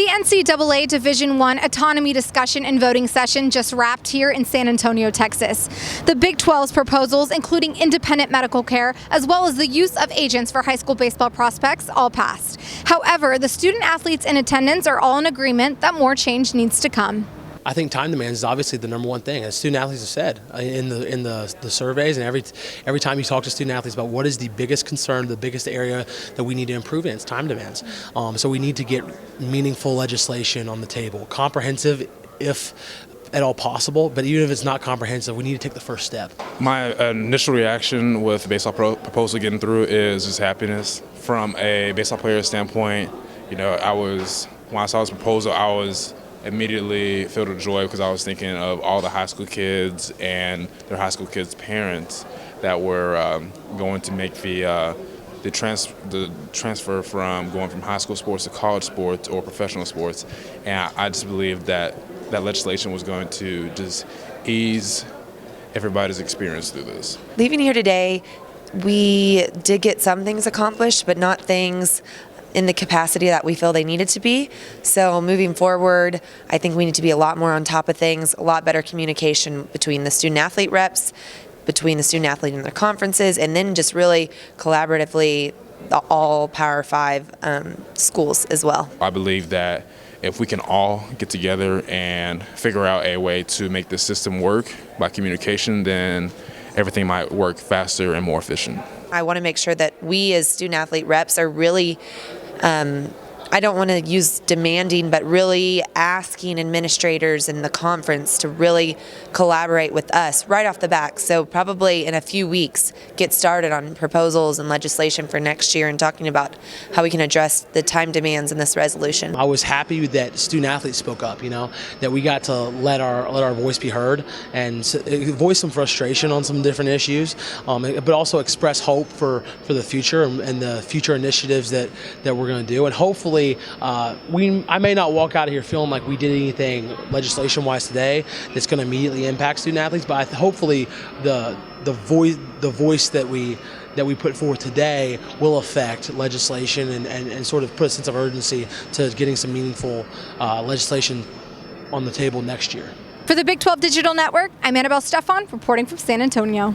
The NCAA Division I Autonomy discussion and voting session just wrapped here in San Antonio, Texas. The Big 12's proposals, including independent medical care, as well as the use of agents for high school baseball prospects, all passed. However, the student athletes in attendance are all in agreement that more change needs to come. I think time demands is obviously the number one thing, as student athletes have said in the surveys, and every time you talk to student athletes about what is the biggest concern, the biggest area that we need to improve in, it's time demands. So we need to get meaningful legislation on the table, comprehensive if at all possible, but even if it's not comprehensive, we need to take the first step. My initial reaction with the baseball proposal getting through is just happiness. From a baseball player standpoint, you know, when I saw this proposal, I was immediately filled with joy because I was thinking of all the high school kids and their high school kids' parents that were going to make the transfer from going from high school sports to college sports or professional sports. And I just believe that legislation was going to just ease everybody's experience through this. Leaving here today, we did get some things accomplished, but not things in the capacity that we feel they needed to be. So moving forward, I think we need to be a lot more on top of things, a lot better communication between the student athlete reps, between the student athlete and their conferences, and then just really collaboratively all Power 5 schools as well. I believe that if we can all get together and figure out a way to make the system work by communication, then everything might work faster and more efficient. I want to make sure that we as student athlete reps are really, I don't want to use demanding, but really asking administrators in the conference to really collaborate with us right off the bat. So probably in a few weeks, get started on proposals and legislation for next year and talking about how we can address the time demands in this resolution. I was happy that student athletes spoke up, that we got to let our voice be heard and voice some frustration on some different issues, but also express hope for the future and the future initiatives that we're going to do. And hopefully I may not walk out of here feeling like we did anything legislation-wise today that's going to immediately impact student athletes, but hopefully the voice that we put forth today will affect legislation and sort of put a sense of urgency to getting some meaningful legislation on the table next year. For the Big 12 Digital Network, I'm Annabelle Stefan, reporting from San Antonio.